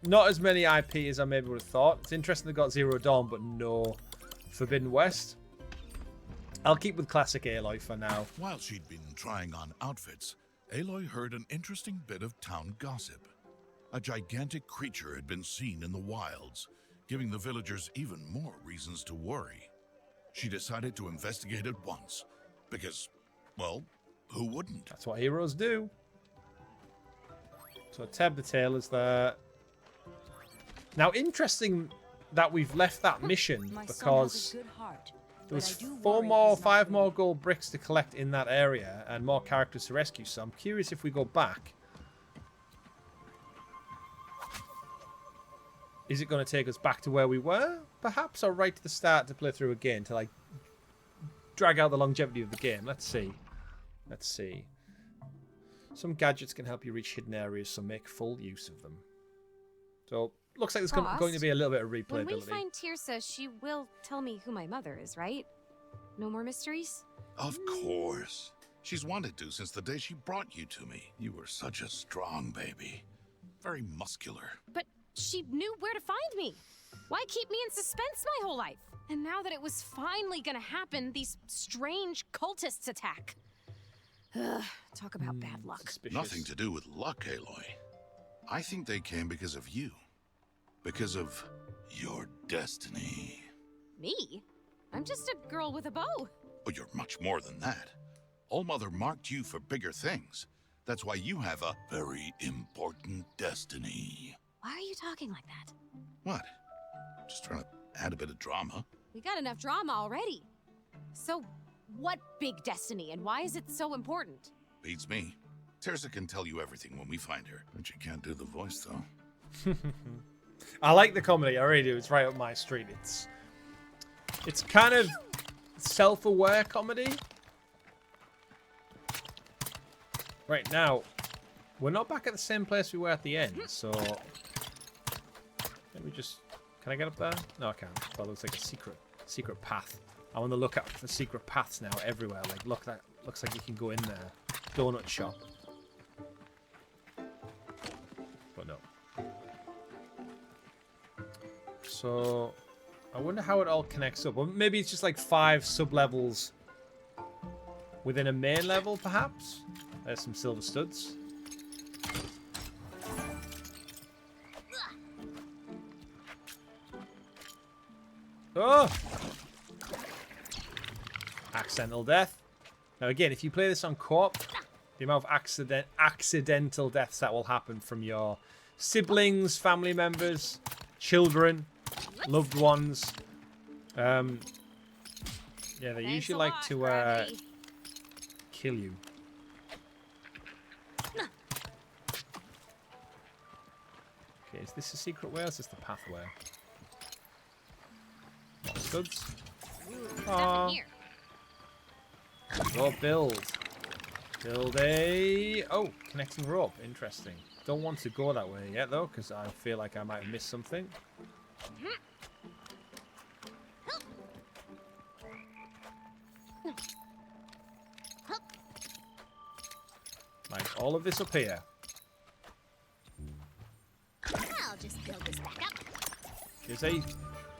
Not as many IP as I maybe would have thought. It's interesting they got Zero Dawn, but no Forbidden West. I'll keep with classic Aloy for now. While she'd been trying on outfits, Aloy heard an interesting bit of town gossip. A gigantic creature had been seen in the wilds, giving the villagers even more reasons to worry. She decided to investigate at once, because, well, who wouldn't? That's what heroes do. So Teb the tailor's there. Now, interesting that we've left that mission My son has because a good heart. There was 5 more gold bricks to collect in that area and more characters to rescue. So I'm curious if we go back. Is it going to take us back to where we were, perhaps, or right to the start to play through again to like drag out the longevity of the game? Let's see. Let's see. Some gadgets can help you reach hidden areas, so make full use of them. So looks like there's going to be a little bit of replayability. When we find Tirsa, she will tell me who my mother is, right? No more mysteries? Of course. She's wanted to since the day she brought you to me. You were such a strong baby. Very muscular. But she knew where to find me. Why keep me in suspense my whole life? And now that it was finally gonna happen, these strange cultists attack. Ugh, talk about bad luck. Suspicious. Nothing to do with luck, Aloy. I think they came because of you. Because of your destiny. Me? I'm just a girl with a bow. Oh, you're much more than that. All-Mother marked you for bigger things. That's why you have a very important destiny. Why are you talking like that? What? Just trying to add a bit of drama. We got enough drama already. So, what big destiny, and why is it so important? Beats me. Tirsa can tell you everything when we find her. And she can't do the voice, though. I like the comedy. I really do. It's right up my street. It's kind of self-aware comedy. Right now, we're not back at the same place we were at the end, so let me just... Can I get up there? No, I can't. That looks like a secret path. I'm on the lookout for secret paths now everywhere. Like, look, that looks like you can go in there. Donut shop. But no. So, I wonder how it all connects up. Well, maybe it's just like 5 sub-levels within a main level, perhaps? There's some silver studs. Oh! Accidental death. Now again, if you play this on co-op, the amount of accidental deaths that will happen from your siblings, family members, children, loved ones. Yeah, they usually like to kill you. Okay, is this a secret way or is this the pathway? More studs. Aww. Go build. Build a... Oh, connecting rope. Interesting. Don't want to go that way yet, though, because I feel like I might have missed something. Like all of this up here. I'll just build this back up. There's a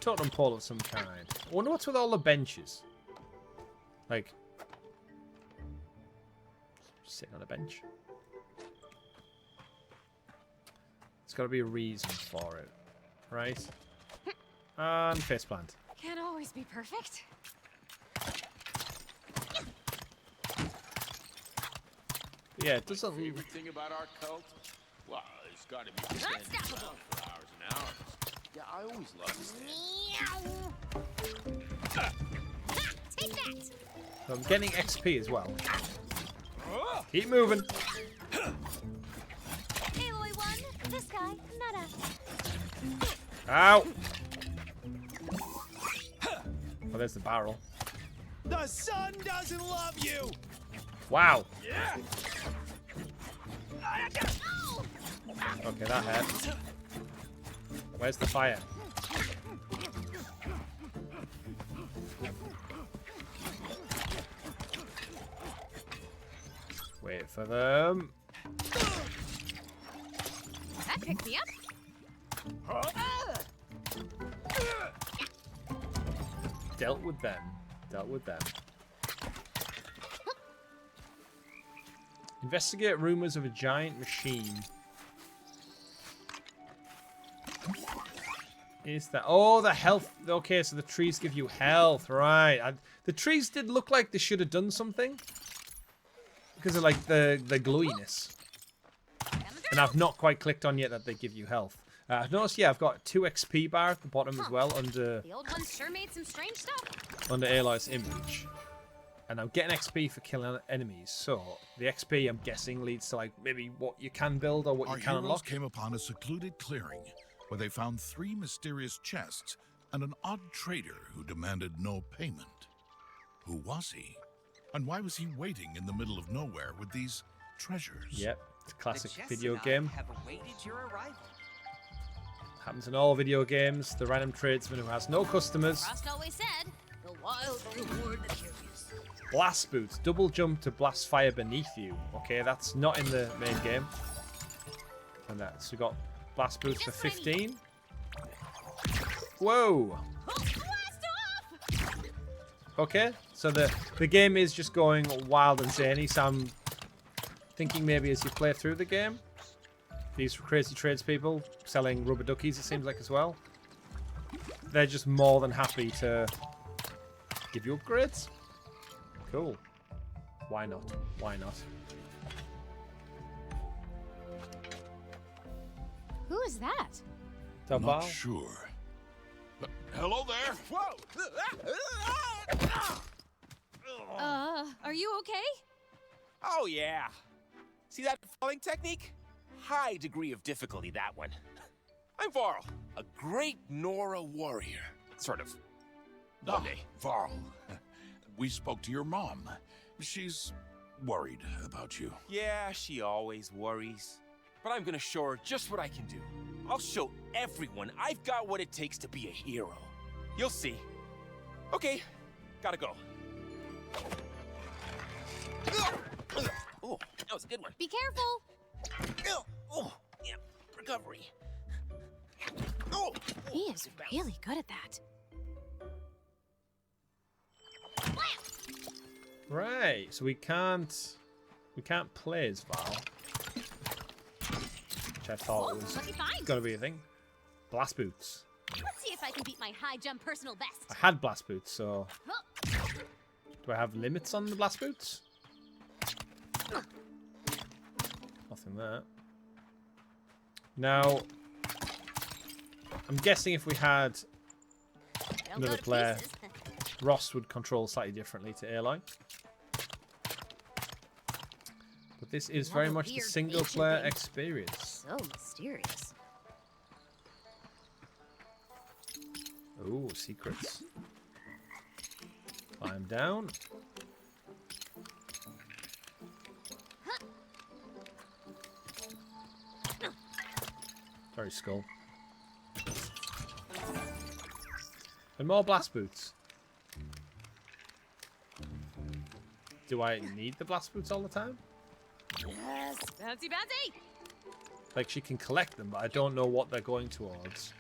totem pole of some kind. I wonder what's with all the benches. Like... Sitting on a bench. There's got to be a reason for it, right? And faceplant. Can't always be perfect. Yeah, it doesn't. Favorite thing about our cult? Well, it's got to be standing around for hours and hours. Yeah, I always love to stand. Take that. So I'm getting XP as well. Keep moving. Aloy one. This guy, nada. Ow! Oh, there's the barrel. The sun doesn't love you! Wow. Yeah. Okay, that hurt. Where's the fire? Wait for them. That picked me up. Dealt with them. Dealt with them. Investigate rumors of a giant machine. Is that... Oh, the health. Okay, so the trees give you health. Right. The trees did look like they should have done something. Because of, like, the glowiness. And I've not quite clicked on yet that they give you health. I've noticed, yeah, I've got 2 XP bar at the bottom as well under The old ones sure made some strange stuff. under Aloy's image. And I'm getting XP for killing enemies, so the XP, I'm guessing, leads to like maybe what you can build or what Our you can heroes unlock. came upon a secluded clearing where they found 3 mysterious chests and an odd trader who demanded no payment. Who was he? And why was he waiting in the middle of nowhere with these treasures? Yep, it's a classic The Jess video and I game. have awaited your arrival. Happens in all video games. The random tradesman who has no customers. Frost always said, the wild reward the curious. Blast boots. Double jump to blast fire beneath you. Okay, that's not in the main game. And that's, we got blast boots for 15. Whoa. Blast off! Okay, so the game is just going wild and zany, so I'm thinking maybe as you play through the game, these crazy tradespeople selling rubber duckies, it seems like, as well, they're just more than happy to give you upgrades. Cool. Why not? Why not? Who is that? Not Val? sure. Hello there. Are you okay? Oh, yeah. See that falling technique? High degree of difficulty, that one. I'm Varl, a great Nora warrior. Sort of. One day. Varl. We spoke to your mom. She's worried about you. Yeah, she always worries. But I'm gonna show her just what I can do. I'll show everyone I've got what it takes to be a hero. You'll see. Okay, gotta go. Oh, that was a good one. Be careful. Oh, yeah, recovery. Oh, He is really good at that. Right, so we can't play as Val, which I thought was Lucky find. gonna be a thing. Blast boots. Let's see if I can beat my high jump personal best. I had blast boots, so do I have limits on the blast boots? Nothing there. Now, I'm guessing if we had Don't another go to player, pieces. Ross would control slightly differently to Aloy. But this is Love very a much the weird single ancient player thing. experience. So mysterious. Oh, secrets. Climb down. Sorry, skull. And more blast boots. Do I need the blast boots all the time? Yes, bouncy bouncy. Like, she can collect them, but I don't know what they're going towards.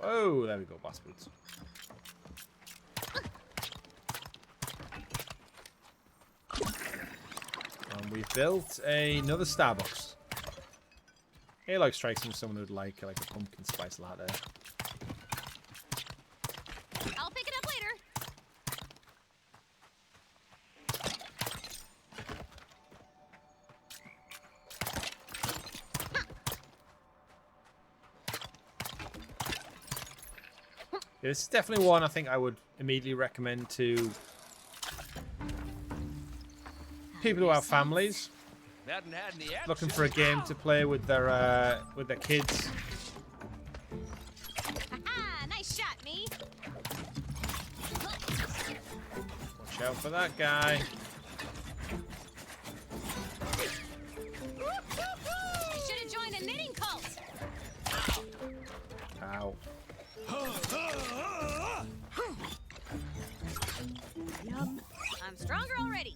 Oh, there we go, blast boots. And we've built another Starbucks. Aloy strikes me as someone who'd like a pumpkin spice latte. I'll pick it up later. Yeah, this is definitely one I think I would immediately recommend to people who have families hadn't had any action. looking for a game to play with their kids. Haha, nice shot, me. Watch out for that guy. I should have joined a knitting cult. Ow. Yum. I'm stronger already.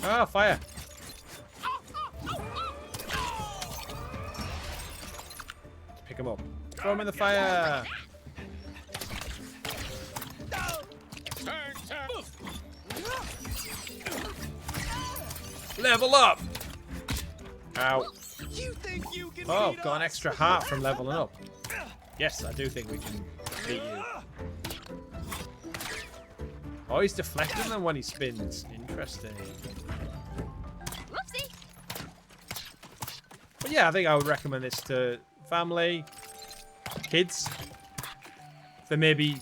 Ah, fire. Let's pick him up. Throw him in the fire. Level up. Ow. You think you can Oh, beat got an us? extra heart from leveling up. Yes, I do think we can beat you. Oh, he's deflecting them when he spins. Interesting. Whoopsie. But yeah, I think I would recommend this to family, kids. There may be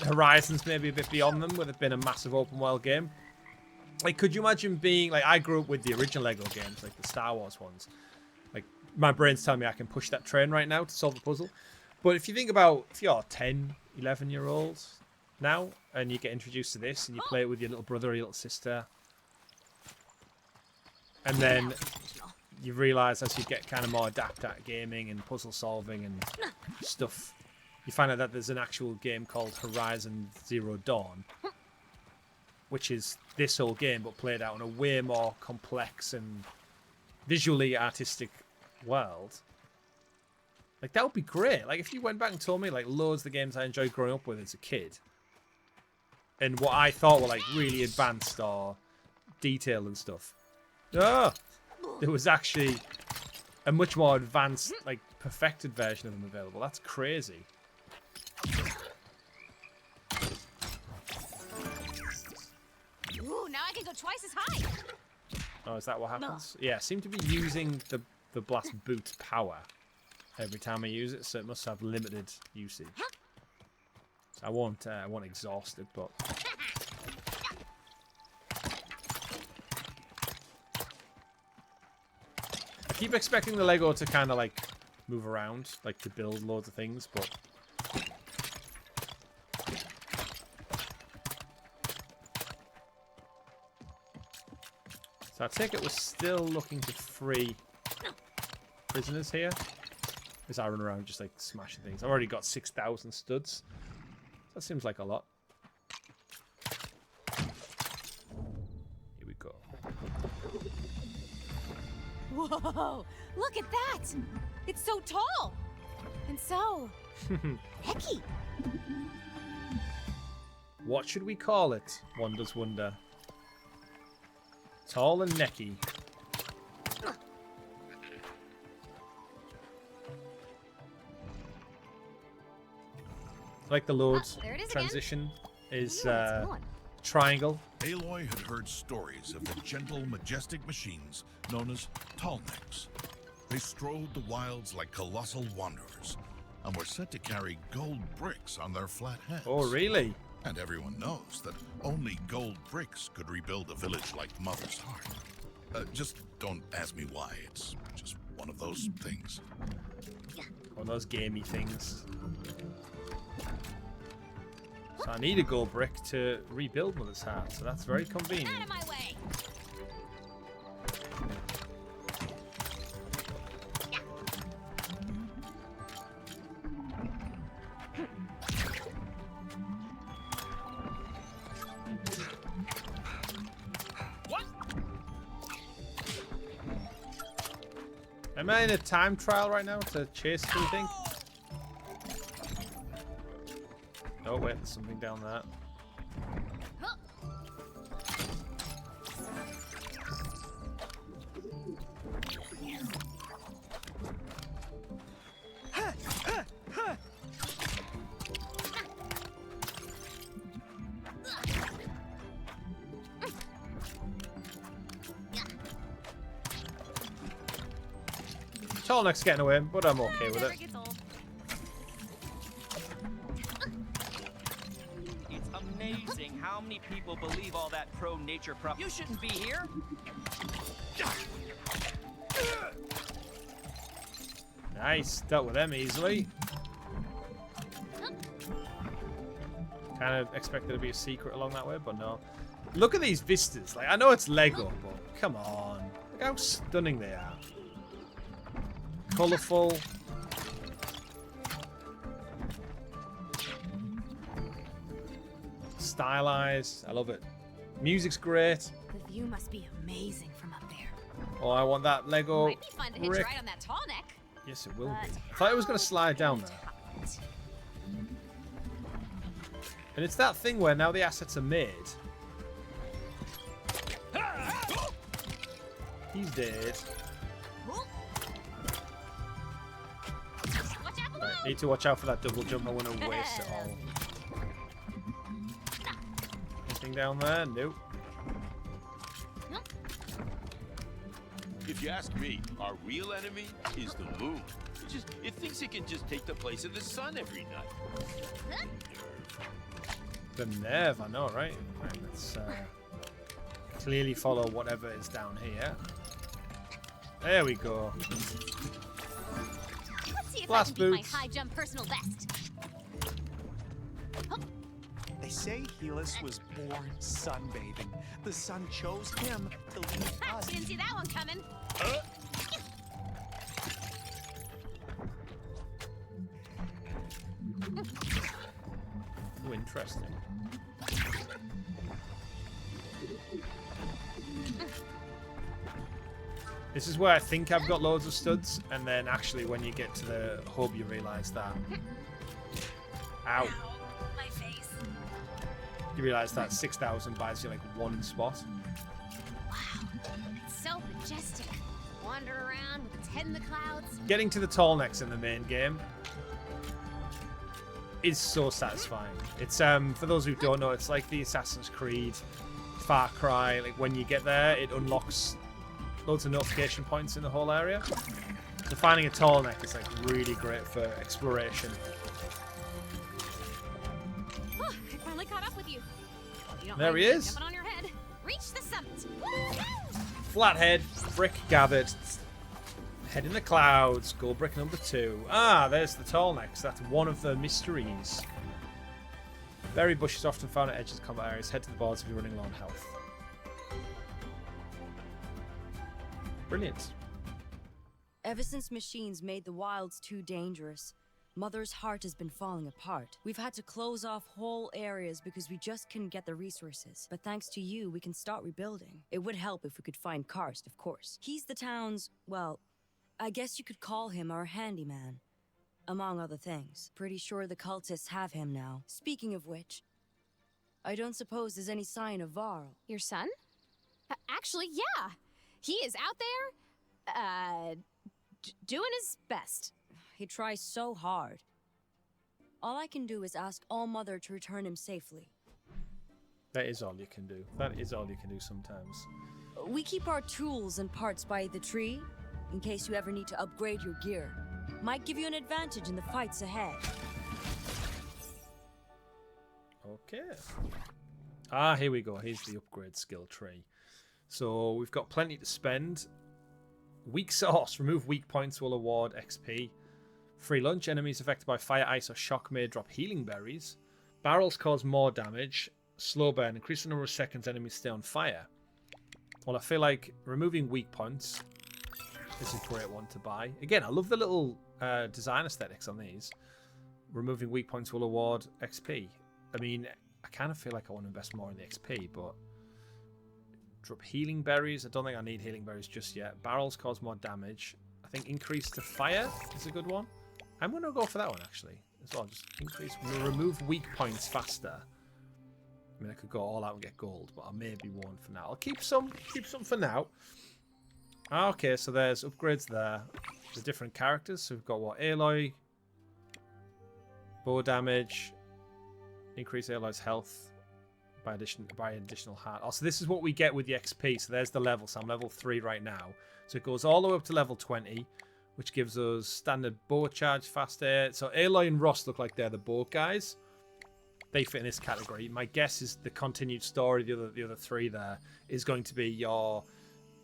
Horizons maybe a bit beyond them with it being a massive open world game. Like, could you imagine being like, I grew up with the original Lego games, like the Star Wars ones. Like, my brain's telling me I can push that train right now to solve the puzzle. But if you think about, if you're 10, 11-year-olds now, and you get introduced to this, and you play it with your little brother or your little sister, and then you realise as you get kind of more adept at gaming and puzzle solving and stuff, you find out that there's an actual game called Horizon Zero Dawn, which is this whole game but played out in a way more complex and visually artistic world. Like, that would be great. Like, if you went back and told me, like, loads of the games I enjoyed growing up with as a kid, and what I thought were, like, really advanced or detailed and stuff, there was actually a much more advanced, like, perfected version of them available. That's crazy. Ooh, now I can go twice as high. Oh, is that what happens? Yeah, I seem to be using the blast boot's power every time I use it, so it must have limited usage. So I won't exhaust it, but I keep expecting the Lego to kind of like move around, like to build loads of things, but so I take it we're still looking to free prisoners here. As I run around just like smashing things. I've already got 6,000 studs. That seems like a lot. Here we go. Whoa! Look at that! It's so tall! And so... hecky! What should we call it? One does wonder. Tall and necky. Like the loads transition is triangle. Aloy had heard stories of the gentle, majestic machines known as tallnecks. They strode the wilds like colossal wanderers and were said to carry gold bricks on their flat heads. Oh, really? And everyone knows that only gold bricks could rebuild a village like Mother's Heart. Just don't ask me why. It's just one of those things. One of those gamey things. So I need a gold brick to rebuild Mother's Heart, so that's very convenient. Out of my way! What? Am I in a time trial right now to chase anything? Oh wait, there's something down there. Tallneck's getting away, but I'm okay with it. It's amazing how many people believe all that pro-nature prop. You shouldn't be here. Nice, dealt with them easily. Kind of expected to be a secret along that way, but no. Look at these vistas. Like, I know it's Lego, but come on. Look how stunning they are. Colourful. Stylized. I love it. Music's great. The view must be amazing from up there. Oh, I want that Lego Might be fun to hitch brick. ride on that tall neck. Yes, it will be. I thought it was going to slide down there. And it's that thing where now the assets are made. He's dead. Right, need to watch out for that double jump. I want to waste it all. Anything down there? Nope. If you ask me, our real enemy is the moon. It thinks it can just take the place of the sun every night. The nerve, I know, right? Right, let's clearly follow whatever is down here. There we go. Let's see if Blast I can beat boots. my high jump personal best. They say Helus was born sunbathing. The sun chose him to lead Ha, us. didn't see that one coming. Ooh, interesting. This is where I think I've got loads of studs, and then actually when you get to the hub you realise that. Ow. My face. You realise that 6,000 buys you like one spot. Wow, it's so majestic. Wander around with its head in the clouds. Getting to the tall necks in the main game is so satisfying. It's for those who don't know, it's like the Assassin's Creed, Far Cry. Like when you get there, it unlocks loads of notification points in the whole area. So finding a tall neck is like really great for exploration. Oh, I finally caught up with you. You don't There mind he me is. jumping on your head. Reach the summit. Woo-hoo! Flathead, brick gathered, head in the clouds, gold brick number 2. Ah, there's the tall necks. That's one of the mysteries. Berry bushes often found at edges of combat areas. Head to the boards if you're running low on health. Brilliant. Ever since machines made the wilds too dangerous, Mother's heart has been falling apart. We've had to close off whole areas because we just couldn't get the resources. But thanks to you, we can start rebuilding. It would help if we could find Karst, of course. He's the town's, well, I guess you could call him our handyman. Among other things. Pretty sure the cultists have him now. Speaking of which, I don't suppose there's any sign of Varl. Your son? Actually, yeah. He is out there, doing his best. He tries so hard. All I can do is ask All-Mother to return him safely. That is all you can do. That is all you can do sometimes. We keep our tools and parts by the tree, in case you ever need to upgrade your gear. Might give you an advantage in the fights ahead. Okay. Ah, here we go. Here's the upgrade skill tree. So we've got plenty to spend. Weak sauce. Remove weak points will award XP. Free lunch. Enemies affected by fire, ice, or shock may drop healing berries. Barrels cause more damage. Slow burn. Increase the number of seconds enemies stay on fire. Well, I feel like removing weak points is a great one to buy. Again, I love the little design aesthetics on these. Removing weak points will award XP. I mean, I kind of feel like I want to invest more in the XP, but drop healing berries. I don't think I need healing berries just yet. Barrels cause more damage. I think increase to fire is a good one. I'm going to go for that one, actually, as well. Just increase, remove weak points faster. I mean, I could go all out and get gold, but I may be one for now. I'll keep some for now. Okay, so there's upgrades there. The different characters. So we've got what? Aloy. Bow damage. Increase Aloy's health by additional heart. Oh, so this is what we get with the XP. So there's the level. So I'm level 3 right now. So it goes all the way up to level 20, which gives us standard bow charge, fast air. So Aloy and Ross look like they're the bow guys. They fit in this category. My guess is the continued story, the other 3 there, is going to be your...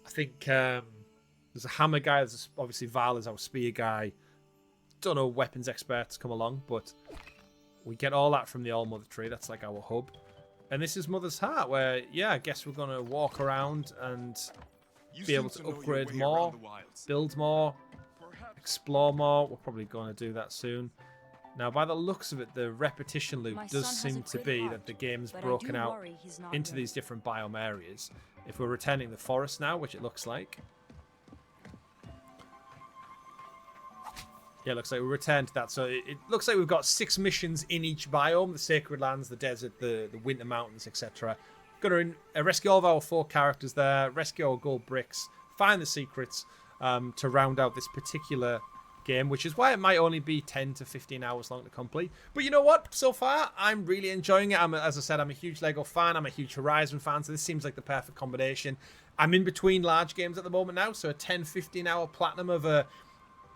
I think there's a hammer guy. There's obviously Val is our spear guy. Don't know weapons experts come along, but we get all that from the All-Mother tree. That's like our hub. And this is Mother's Heart, where, yeah, I guess we're going to walk around and be able to upgrade more, build more, explore more. We're probably going to do that soon. Now, by the looks of it, the repetition loop does seem to be that the game's broken out into these different biome areas. If we're returning the forest now, which it looks like. Yeah, it looks like we returned to that. So it looks like we've got 6 missions in each biome. The Sacred Lands, the Desert, the Winter Mountains, etc. Going to rescue all of our 4 characters there. Rescue our gold bricks. Find the secrets to round out this particular game, which is why it might only be 10 to 15 hours long to complete. But you know what? So far, I'm really enjoying it. As I said, I'm a huge LEGO fan. I'm a huge Horizon fan, so this seems like the perfect combination. I'm in between large games at the moment now, so a 10, 15 hour platinum of a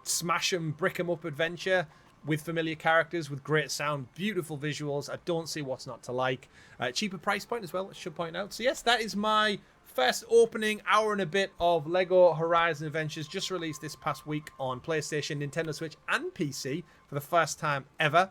smash 'em, brick 'em up adventure with familiar characters, with great sound, beautiful visuals. I don't see what's not to like. Cheaper price point as well, I should point out. So yes, that is my first opening hour and a bit of LEGO Horizon Adventures, just released this past week on PlayStation, Nintendo Switch, and PC for the first time ever.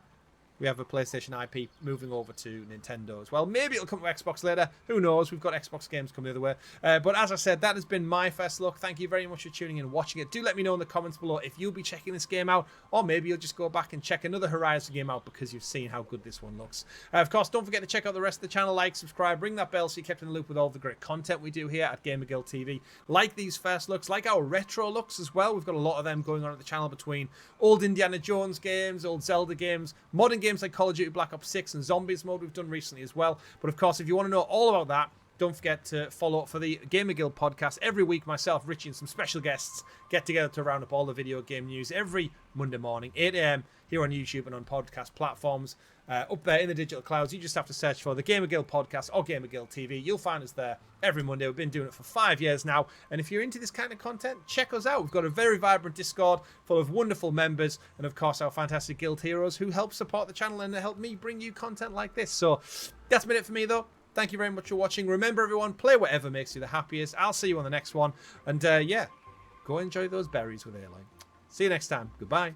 We have a PlayStation IP moving over to Nintendo as well. Maybe it'll come to Xbox later. Who knows? We've got Xbox games coming the other way. But as I said, that has been my first look. Thank you very much for tuning in and watching it. Do let me know in the comments below if you'll be checking this game out, or maybe you'll just go back and check another Horizon game out because you've seen how good this one looks. Of course, don't forget to check out the rest of the channel. Like, subscribe, ring that bell so you're kept in the loop with all the great content we do here at GamerGuildTV. Like these first looks, like our retro looks as well. We've got a lot of them going on at the channel between old Indiana Jones games, old Zelda games, modern games like Call of Duty Black Ops 6 and Zombies mode we've done recently as well. But of course, if you want to know all about that, don't forget to follow up for the GamerGuild podcast. Every week, myself, Richie, and some special guests get together to round up all the video game news every Monday morning, 8 AM, here on YouTube and on podcast platforms. Up there in the digital clouds, you just have to search for the GamerGuild Podcast or GamerGuild TV. You'll find us there every Monday. We've been doing it for 5 years now. And if you're into this kind of content, check us out. We've got a very vibrant Discord full of wonderful members. And of course, our fantastic guild heroes who help support the channel and help me bring you content like this. So that's been it for me, though. Thank you very much for watching. Remember, everyone, play whatever makes you the happiest. I'll see you on the next one. And yeah, go enjoy those berries with Aloy. See you next time. Goodbye.